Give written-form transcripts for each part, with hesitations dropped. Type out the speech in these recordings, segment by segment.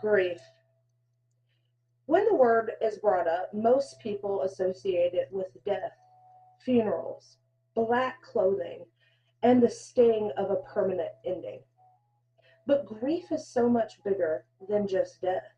Grief. When the word is brought up, most people associate it with death, funerals, black clothing, and the sting of a permanent ending. But grief is so much bigger than just death.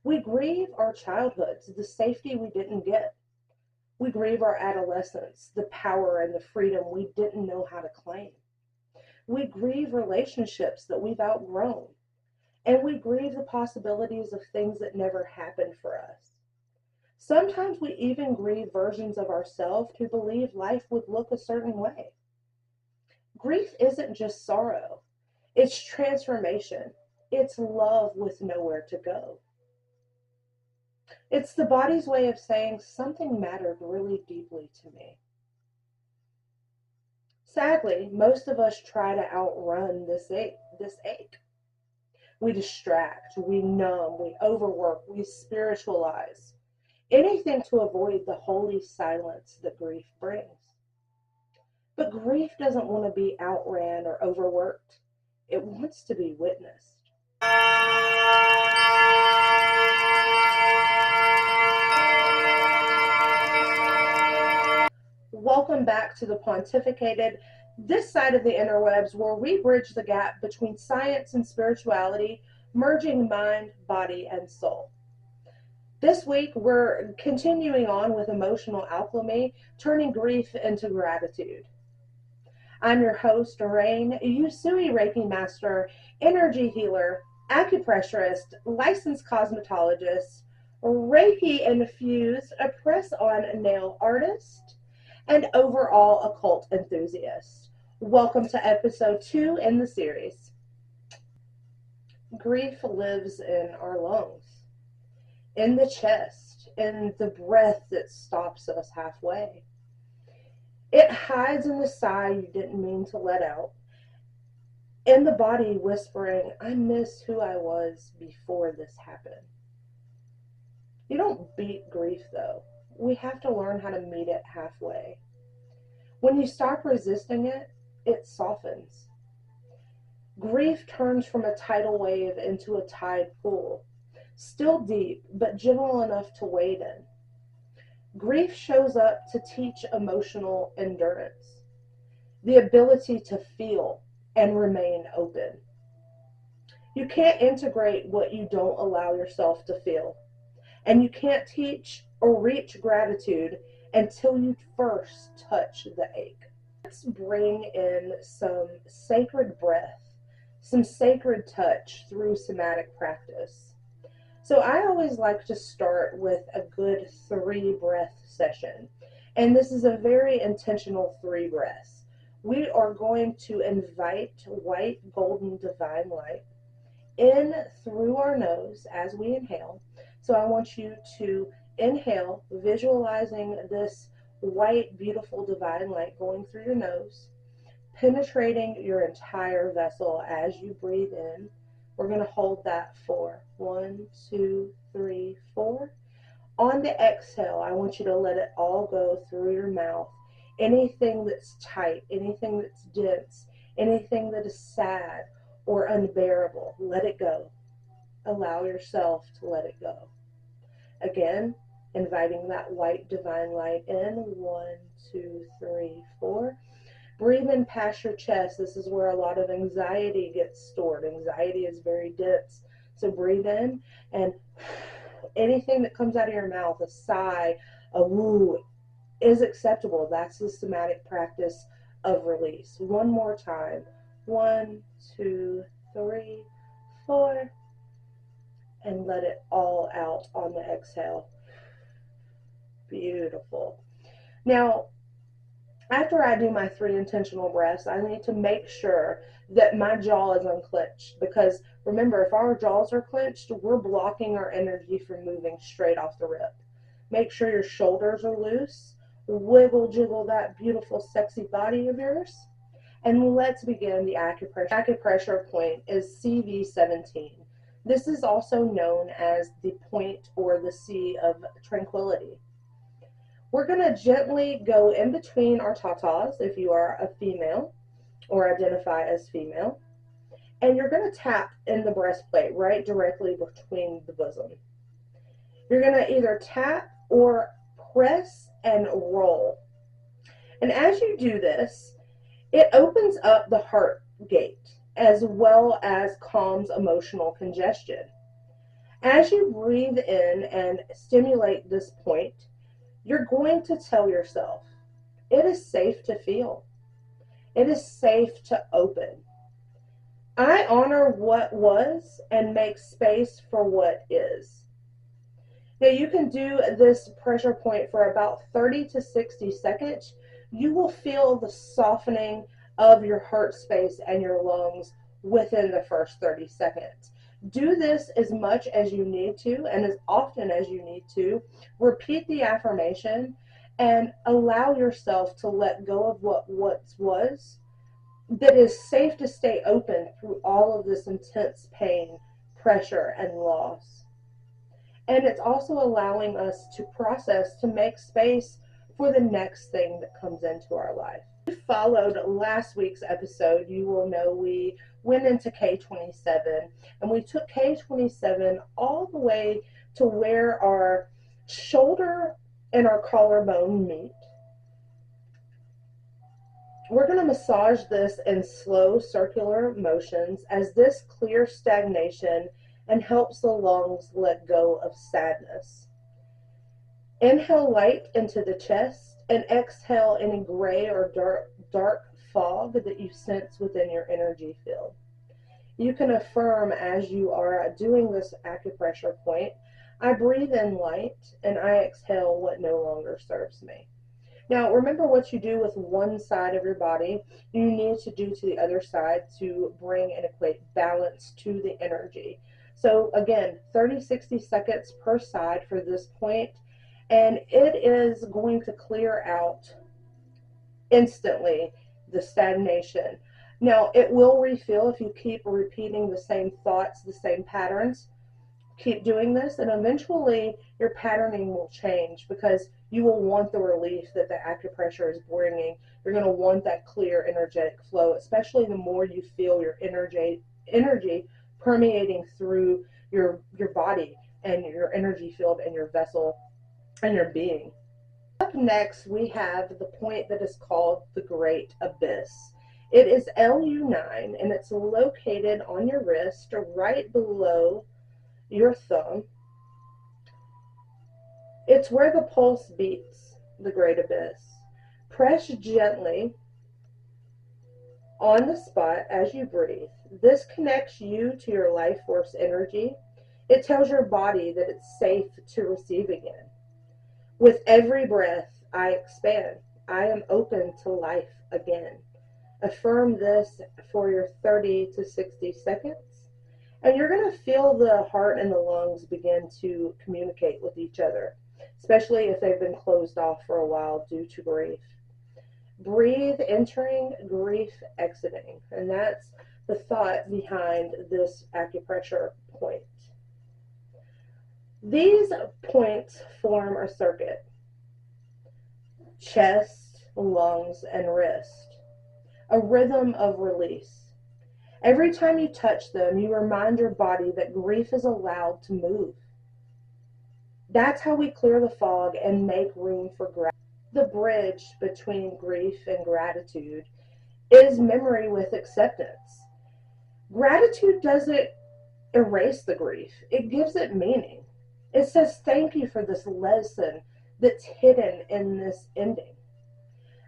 We grieve our childhoods, the safety we didn't get. We grieve our adolescence, the power and the freedom we didn't know how to claim. We grieve relationships that we've outgrown. And we grieve the possibilities of things that never happened for us. Sometimes we even grieve versions of ourselves who believe life would look a certain way. Grief isn't just sorrow, it's transformation. It's love with nowhere to go. It's the body's way of saying something mattered really deeply to me. Sadly, most of us try to outrun this ache. We distract, we numb, we overwork, we spiritualize. Anything to avoid the holy silence that grief brings. But grief doesn't want to be outran or overworked. It wants to be witnessed. Welcome back to the Pontificated, this side of the interwebs where we bridge the gap between science and spirituality, merging mind, body, and soul. This week, we're continuing on with Emotional Alchemy, turning grief into gratitude. I'm your host, Rain, Usui Reiki Master, energy healer, acupressurist, licensed cosmetologist, Reiki-infused press-on nail artist, and overall occult enthusiast. Welcome to episode 2 in the series. Grief lives in our lungs, in the chest, in the breath that stops us halfway. It hides in the sigh you didn't mean to let out, in the body whispering, I miss who I was before this happened. You don't beat grief though. We have to learn how to meet it halfway. When you stop resisting it, it softens. Grief turns from a tidal wave into a tide pool, still deep, but gentle enough to wade in. Grief shows up to teach emotional endurance, the ability to feel and remain open. You can't integrate what you don't allow yourself to feel, and you can't teach or reach gratitude until you first touch the ache. Let's bring in some sacred breath, some sacred touch through somatic practice. So I always like to start with a good 3 breath session. And this is a very intentional 3 breaths. We are going to invite white, golden, divine light in through our nose as we inhale. So I want you to inhale, visualizing this white, beautiful, divine light going through your nose, penetrating your entire vessel as you breathe in. We're going to hold that for 1, 2, 3, 4. On the exhale, I want you to let it all go through your mouth. Anything that's tight, anything that's dense, anything that is sad or unbearable, let it go. Allow yourself to let it go. Again, inviting that white divine light in. 1, 2, 3, 4. Breathe in past your chest. This is where a lot of anxiety gets stored. Anxiety is very dense. So breathe in, and anything that comes out of your mouth, a sigh, a woo, is acceptable. That's the somatic practice of release. One more time. 1, 2, 3, 4. And let it all out on the exhale. Beautiful. Now, after I do my 3 intentional breaths, I need to make sure that my jaw is unclenched, because remember, if our jaws are clenched, we're blocking our energy from moving straight off the rip. Make sure your shoulders are loose. Wiggle, jiggle that beautiful, sexy body of yours. And let's begin the acupressure. Acupressure point is CV17. This is also known as the point or the C of tranquility. We're going to gently go in between our tatas if you are a female or identify as female. and you're going to tap in the breastplate right directly between the bosom. You're going to either tap or press and roll. And as you do this, it opens up the heart gate as well as calms emotional congestion. As you breathe in and stimulate this point, you're going to tell yourself, it is safe to feel. It is safe to open. I honor what was and make space for what is. Now you can do this pressure point for about 30 to 60 seconds. You will feel the softening of your heart space and your lungs within the first 30 seconds. Do this as much as you need to and as often as you need to. Repeat the affirmation and allow yourself to let go of what once was. That is safe to stay open through all of this intense pain, pressure, and loss. And it's also allowing us to process, to make space for the next thing that comes into our life. If you followed last week's episode, you will know we went into K27, and we took K27 all the way to where our shoulder and our collarbone meet. We're going to massage this in slow circular motions as this clears stagnation and helps the lungs let go of sadness. Inhale light into the chest and exhale any gray or dark fog that you sense within your energy field. You can affirm as you are doing this acupressure point, I breathe in light and I exhale what no longer serves me. Now, remember what you do with one side of your body, you need to do to the other side to bring and equate balance to the energy. So again, 30-60 seconds per side for this point, and it is going to clear out instantly the stagnation. Now, it will refill if you keep repeating the same thoughts, the same patterns. Keep doing this, and eventually your patterning will change because you will want the relief that the acupressure is bringing. You're going to want that clear energetic flow, especially the more you feel your energy permeating through your body and your energy field and your vessel and your being. Up next, we have the point that is called the Great Abyss. It is LU9, and it's located on your wrist right below your thumb. It's where the pulse beats, the Great Abyss. Press gently on the spot as you breathe. This connects you to your life force energy. It tells your body that it's safe to receive again. With every breath, I expand. I am open to life again. Affirm this for your 30 to 60 seconds. And you're going to feel the heart and the lungs begin to communicate with each other, especially if they've been closed off for a while due to grief. Breathe entering, grief exiting. And that's the thought behind this acupressure point. These points form a circuit: chest, lungs, and wrist. A rhythm of release. Every time you touch them, you remind your body that grief is allowed to move. That's how we clear the fog and make room for gratitude. The bridge between grief and gratitude is memory with acceptance. Gratitude doesn't erase the grief, it gives it meaning. It says thank you for this lesson that's hidden in this ending.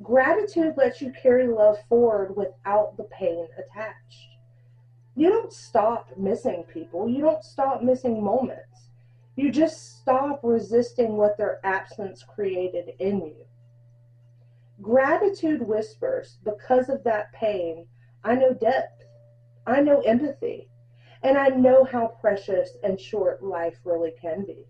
Gratitude lets you carry love forward without the pain attached. You don't stop missing people. You don't stop missing moments. You just stop resisting what their absence created in you. Gratitude whispers, because of that pain, I know depth, I know empathy, and I know how precious and short life really can be.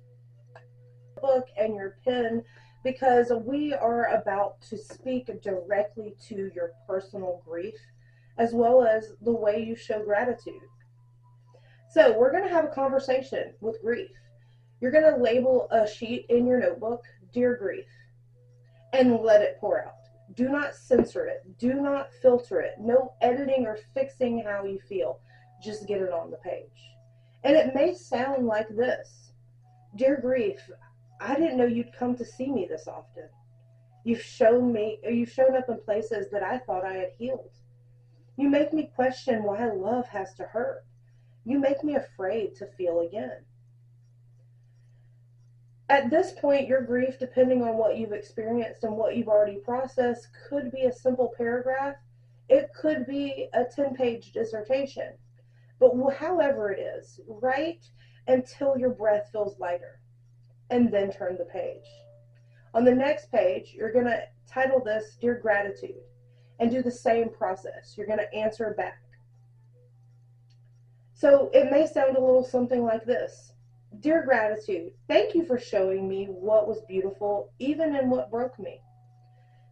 Book and your pen, because we are about to speak directly to your personal grief as well as the way you show gratitude. So we're going to have a conversation with grief. You're going to label a sheet in your notebook, Dear Grief, and let it pour out. Do not censor it. Do not filter it. No editing or fixing how you feel. Just get it on the page. And it may sound like this: Dear grief, I didn't know you'd come to see me this often. You've shown up in places that I thought I had healed. You make me question why love has to hurt. You make me afraid to feel again. At this point, your grief, depending on what you've experienced and what you've already processed, could be a simple paragraph. It could be a 10-page dissertation. But however it is, write until your breath feels lighter, and then turn the page. On the next page, you're going to title this Dear Gratitude, and do the same process. You're going to answer back. So it may sound a little something like this: Dear Gratitude, thank you for showing me what was beautiful, even in what broke me.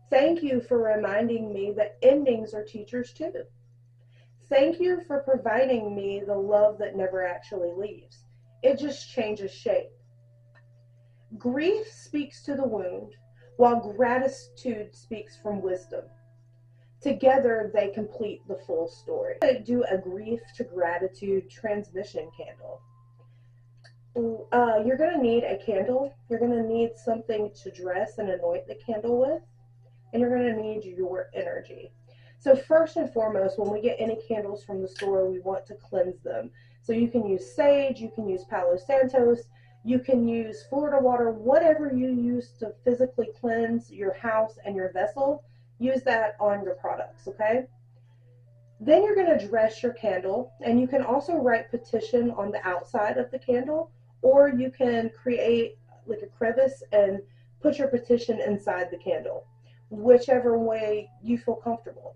Thank you for reminding me that endings are teachers too. Thank you for providing me the love that never actually leaves. It just changes shape. Grief speaks to the wound, while gratitude speaks from wisdom. Together, they complete the full story. I do a grief to gratitude transmission candle. You're going to need a candle. You're going to need something to dress and anoint the candle with. And you're going to need your energy. So first and foremost, when we get any candles from the store, we want to cleanse them. So you can use sage, you can use Palo Santos, you can use Florida water, whatever you use to physically cleanse your house and your vessel, use that on your products, okay? Then you're going to dress your candle, and you can also write petition on the outside of the candle, or you can create like a crevice and put your petition inside the candle, whichever way you feel comfortable.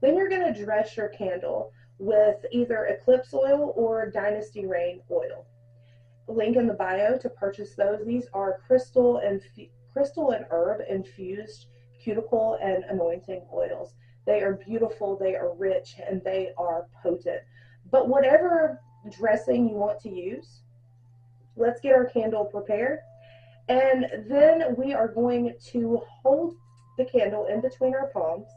Then you're going to dress your candle with either Eclipse oil or Dynasty Rain oil. Link in the bio to purchase those. These are crystal and herb infused cuticle and anointing oils. They are beautiful, they are rich, and they are potent. But whatever dressing you want to use, let's get our candle prepared. And then we are going to hold the candle in between our palms,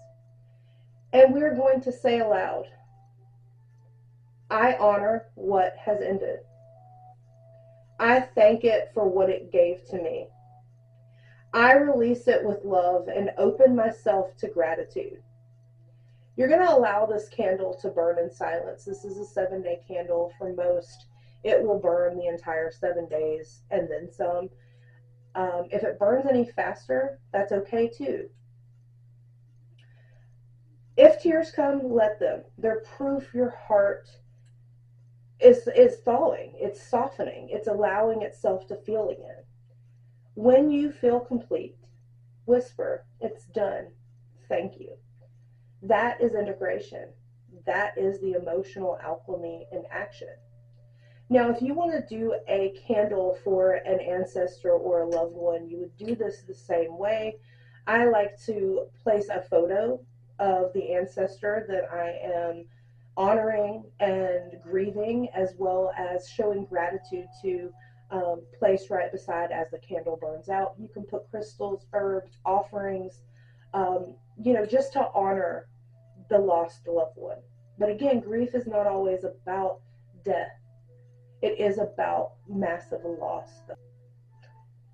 and we're going to say aloud, I honor what has ended. I thank it for what it gave to me. I release it with love and open myself to gratitude. You're going to allow this candle to burn in silence. This is a 7-day candle. For most, it will burn the entire 7 days and then some. If it burns any faster, that's okay too. If tears come, let them. They're proof your heart is thawing. It's softening. It's allowing itself to feel again. When you feel complete, whisper, it's done. Thank you. That is integration. That is the emotional alchemy in action. Now, if you want to do a candle for an ancestor or a loved one, you would do this the same way. I like to place a photo of the ancestor that I am honoring and grieving, as well as showing gratitude to, place right beside as the candle burns out. You can put crystals, herbs, offerings, just to honor the lost loved one. But again, grief is not always about death. It is about massive loss.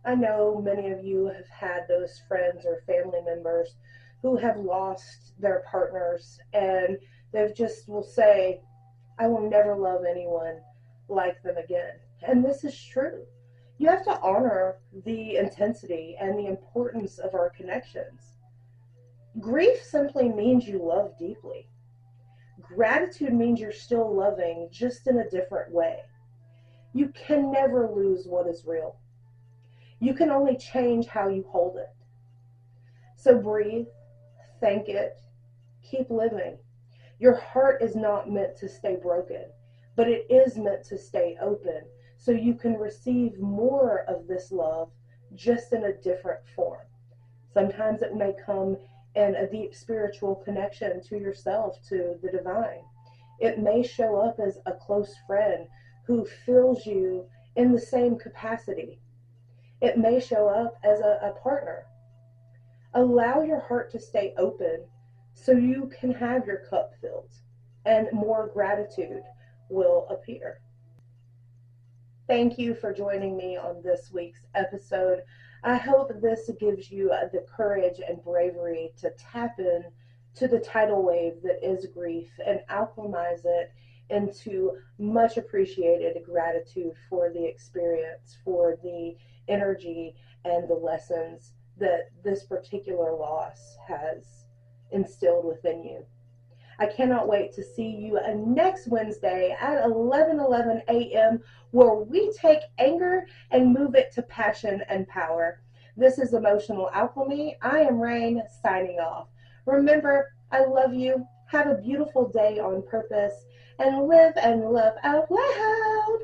I know many of you have had those friends or family members who have lost their partners, and they've just will say, I will never love anyone like them again. And this is true. You have to honor the intensity and the importance of our connections. Grief simply means you love deeply. Gratitude means you're still loving, just in a different way. You can never lose what is real. You can only change how you hold it. So breathe, thank it, keep living. Your heart is not meant to stay broken, but it is meant to stay open so you can receive more of this love, just in a different form. Sometimes it may come in a deep spiritual connection to yourself, to the divine. It may show up as a close friend who fills you in the same capacity. It may show up as a partner. Allow your heart to stay open so you can have your cup filled. and more gratitude will appear. Thank you for joining me on this week's episode. I hope this gives you the courage and bravery to tap in to the tidal wave that is grief and alchemize it into much appreciated gratitude for the experience, for the energy and the lessons that this particular loss has instilled within you. I cannot wait to see you next Wednesday at 11:11 a.m. where we take anger and move it to passion and power. This is Emotional Alchemy. I am Rain, signing off. Remember, I love you. Have a beautiful day on purpose and live and love out loud.